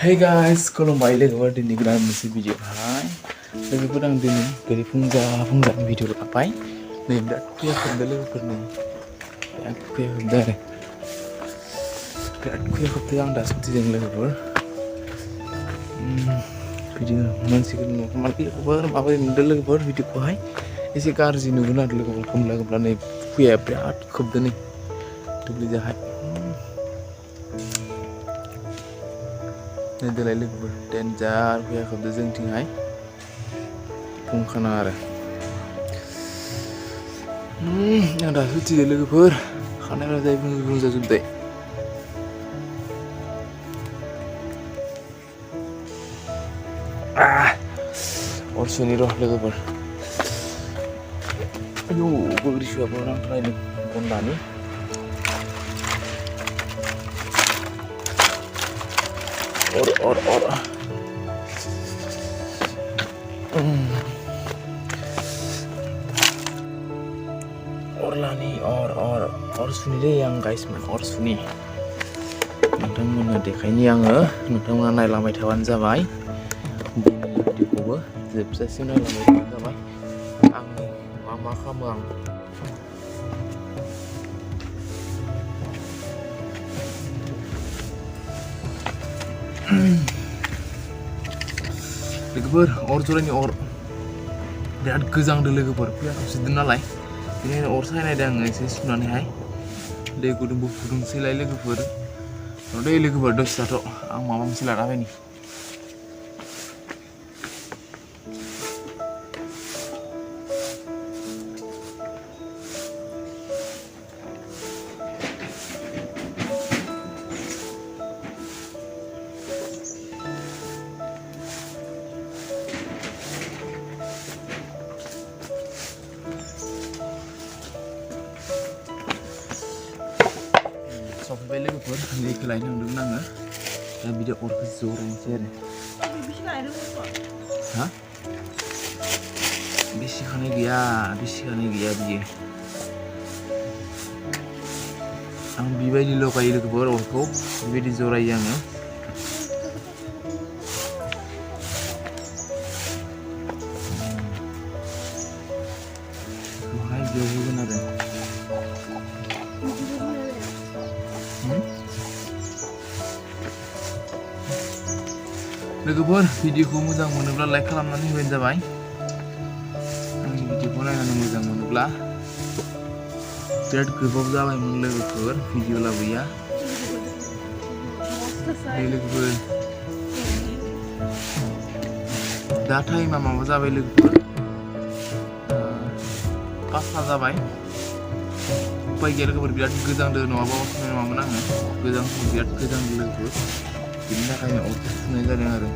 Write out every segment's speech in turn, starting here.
Hey guys, खुलुमबाय लोगोफोर दिनै गोदान मोनसे भिडिअ'हाय लोगोफोर आं दिनै गोरि फुंजानि भिडिअ लाबाय नै बिराद फैया खोबदों लोगोफोर नै बिराद फैया खोबदों आरो बिराद फैया खोबदों आं दासानदिजों लोगोफोर भिडिअ मानसिफोर न'खौ लोगोफोर माबायदि नुदों लोगोफोर भिडिअखौहाय एसे गाज्रि नुगोन आरो लोगोफोर खोमला नै फैया बिराद खोबदों नै दुब्लिजोंहाय देलाय लोगोफोर डेन्जार फैया खोबदों जोंथिंहाय बुंखाना आरो आं दासो उथिदों लोगोफोर खानायफ्रा जाय बुंजाजोबबाय अर सुनि र' लोगोफोर आयौ बोग्रि सुवाबो नांथारनायदों गन्दानि और लानी और सुनि दे आं गाइसमोन और सुनि नोंथांमोननो देखायनि आङो नोंथांमोना नायलांबाय थाबानो जाबाय दिनै भिडिअखौबो जोबजासिम नायलांबाय थाबानो जाबाय आंनि मा खालामो आं लोगोफोर अर जरायनि अर बिराद गोजांदों लोगोफोर फैया खोबसिदों नालाय बेनिखायनो अर सायनायदों आङो एसे सुनानैहाय दै गुदुंबो फुदुंसैलाय लोगोफोर दै लोगोफोर दसे थाथ' आं माबा मोनसे लाना फैनि सफैबाय लोगोफोर दैखौ लायनो थांदोंमोन आङो दा बिदि अरखौ जरायनोसै आरो हा बेसे खानाय गैया बियो आं बेबायदि लगायो लोगोफोर अरखौ बेबायदि जरायो आङो बेवहाय बेयाव होगोन आरो लोगोफोर भिडिअखौ मोजां मोनोब्ला लाइक खालामनानै होबानो जाबाय आंनि भिडिअखौ नायनानै मोजां मोनोब्ला बिराद गोबाव जाबायमोन लोगोफोर भिडिअ लाबोया लोगोफोर दा टाइमा माबा जाबाय लोगोफोर 5टा जाबाय उपाय गैया लोगोफोर बिराद गोजांदों नङाबा असनाय नङामोन आङो बिराद गोजांदों लोगोफोर बिनि थाखायनो अरखौ सुनाय जादों आरो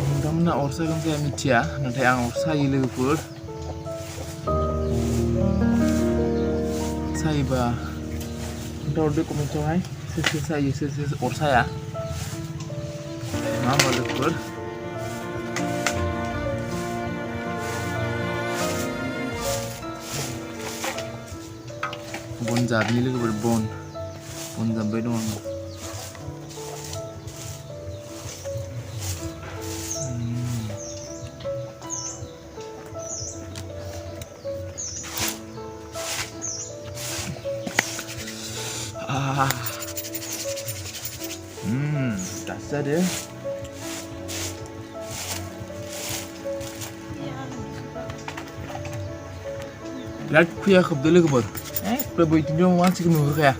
नोंथांमोना अर सायगोन जाया मिथिया नाथाय आं अर सायो लोगोफोर सायोबा खोन्थाहरदो कमेन्टआवहाय सोर सायो सोर अर साया मा होमबा लोगोफोर बन जाबनि लोगोफोर बन जाबबाय दं आङो दासो जादों बिराद फैया खोबदों लोगोफोर एकदम बैथिंथ' मानसिखौ नुहुरखाया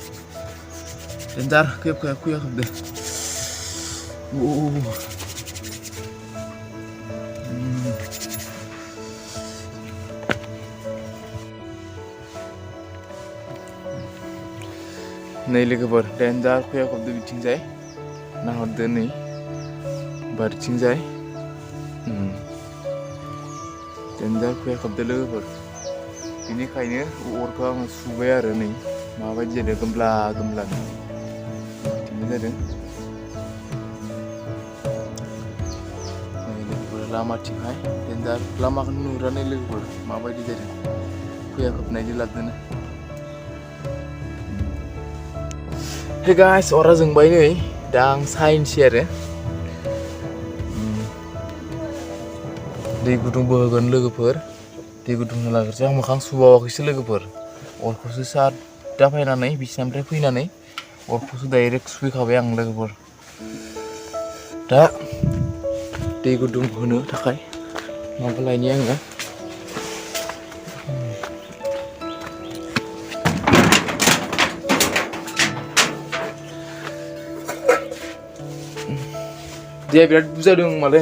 डेन्जार फैया खोबदों नै लोगोफोर डेन्जार फैया खोबदों बिथिंजाय नाहरदो नै बारथिंजाय डेन्जार फैया खोबदों लोगोफोर बेनिखायनो अरखौ आङो सुबाय आरो नै माबायदि जादों गोमला बिदिनो जादों लामाथिंहाय डेन्जार लामाखौनो नुहुरानै लोगोफोर माबायदि जादों Fgbai खोबनायनि लाबोदों Hey guys, ora जोंबाय नै दा आं साइनसै आरो दै गुदुं बोहोगोन लोगोफोर दै गुदुं होलागोरसै आं मोखां सुबावाखैसो लोगोफोर अरखौसो सादा फैनानै बिसिनानिफ्राय फैनानै अरखौसो डाइरेक्ट सुफैखाबाय आं लोगोफोर दा दै गुदुं होनो थाखाय माबा लायनि आङो दैया बिराद बुरजा दं मालै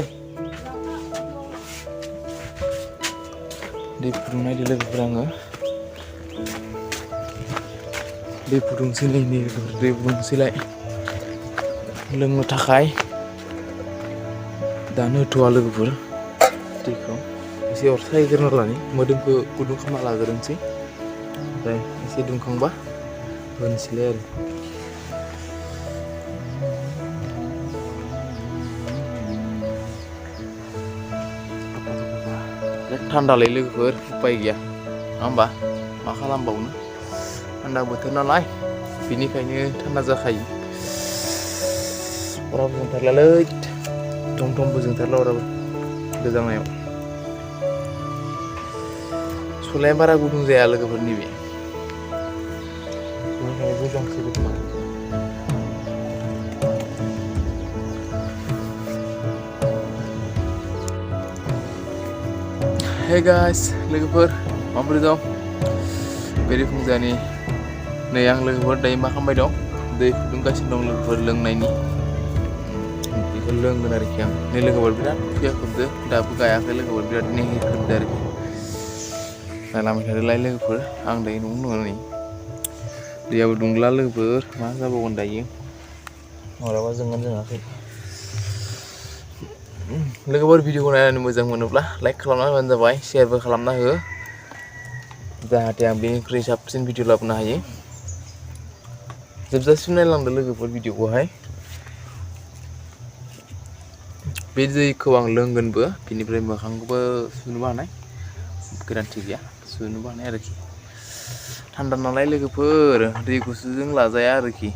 दै फुदुंनायदो लोगोफोर आङो दै फुदुंसैलाय नै लोगोफोर दै फुदुंसैलाय लोंनो थाखाय दानो होथ'वा लोगोफोर दैखौ एसे अर सायग्रोना लानि मोदोमखौ गुदुं खालामना लाग्रोनोसै ओमफ्राय एसे दुंखांबा होनोसैलाय आरो थान्दालै लोगोफोर उपाय गैया नङा होमबा मा खालामबावनो थान्दा बोथोर नालाय बेनिखायनो थान्दा जाखायो अराबो जोंथारलालै थम थमबो जोंथारला अराबो गोजांनायाव सलाया बारा गुदुं जाया लोगोफोर नैबे बेनिखायनो गोजांसोयो खोमा Hey guys, लोगोफोर माबोरै दं बेरे फुंजानि नै आं लोगोफोर दायो मा खालामबाय दं दै फुदुंगासिनो दं लोगोफोर लोंनायनि बेखौ लोंगोन आरोखि आं नै लोगोफोर बिराद फुया खोबदो दाबो गायाखै लोगोफोर बिराद नेहिर खोबदो आरोखि लामाय थादोलाय लोगोफोर आं दायो न'आवनो दङ नै दैयाबो दुंला लोगोफोर मा जाबावगोन दायो माब्लाबा जोङाखै लोगोफोर भिडिअखौ नायनानै मोजां मोनोब्ला लाइक खालामना होबानो जाबाय शेयारबो खालामना हो जाहाथे आं बेनिख्रुइ साबसिन भिडिअ लाबोनो हायो जोबजासिम नायलांदो लोगोफोर भिडिअखौहाय बे दैखौ आं लोंगोनबो बिनिफ्राय मोखांखौबो सुनोबो हानाय गोनांथि गैया सुनोबो हानाय आरोखि थान्दा नालाय लोगोफोर दै गुसुजों लाजाया आरोखि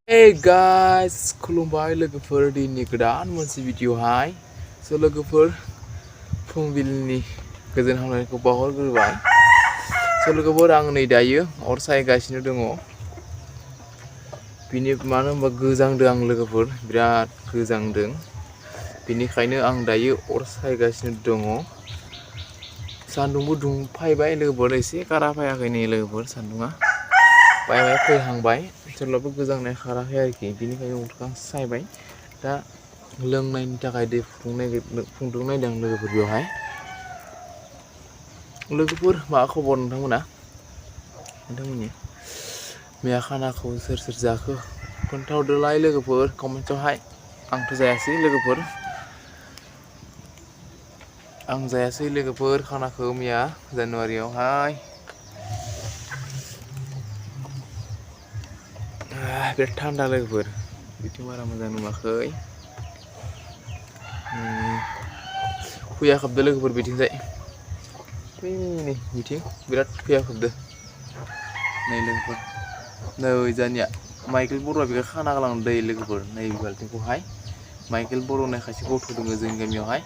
Hey guys, खुलुमबाय लोगोफोर दिनैनि गोदान मोनसे भिडिअहाय स' लोगोफोर फुंबिलिनि गोजोन हामलायनायखौ बावहरग्रोबाय स' लोगोफोर आं नै दायो अर सायगासिनो दङ मानो होनबा गोजांदों आं लोगोफोर बिराद गोजांदों बेनिखायनो आं दायो अर सायगासिनो दङ सान्दुंबो दुंफायबाय लोगोफोर एसे कारा फायाखै नै लोगोफोर सान्दुङा बाय फैहांबाय थेवब्लाबो गोजांनाय खाराखै आरोखि बेनिखायनो अरखौ आं सायबाय दा लोंनायनि थाखाय दै फुदुंनायदों लोगोफोर बेवहाय लोगोफोर मा खबर नोंथांमोननि मैया खानाखौ सोर जाखो खोन्थाहरदोलाय लोगोफोर कमेन्टआवहाय आंथ' जायासै लोगोफोर आं जायासै लोगोफोर खानाखौ मैया जानुवारियावहाय बिराद थान्दा लोगोफोर बिथिं बारा मोजां नुवाखै फुया खोबदो लोगोफोर बिथिंजाय नै बिथिं बिराद फुया खोबदो नै लोगोफोर नै जानिया माइकेल बर'आ बेखौ खाना गालांदों लोगोफोर नै बाल्थिंखौहाय माइकेल बर' होननाय खायसे गथ' दङ जोंनि गामियावहाय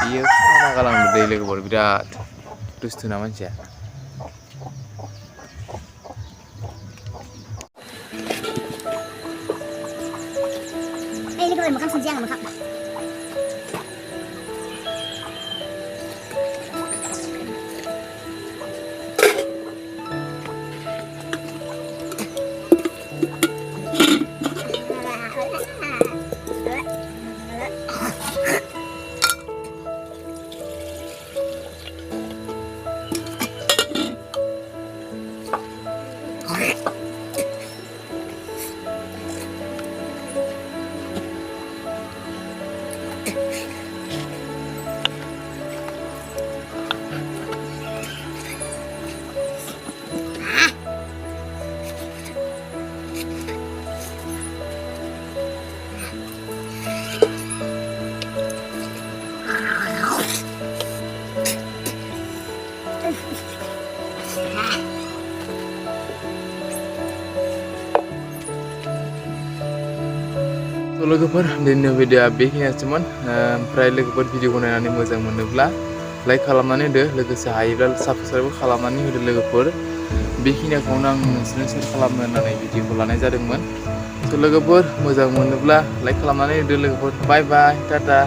बियो खाना गालांदों लोगोफोर बिराद दुस्थुना मानसिया मोखां सुनसै आं मोखां लोगोफोर दिनैनि भिडिअ'आ बेखिनियानोसैमोन ओमफ्राय लोगोफोर भिडिअ'खौ नायनानै मोजां मोनोब्ला लाइक खालामनानै होदो लोगोसे हायोब्ला साबस्क्राइब खालामनानै होदो लोगोफोर बेखिनिखौनो आं नोंसोरनो सेयार खालामनो होननानै भिडिअ'खौ लानाय जादोंमोन। लोगोफोर मोजां मोनोब्ला लाइक खालामनानै होदो लोगोफोर बाय बाय टाटा।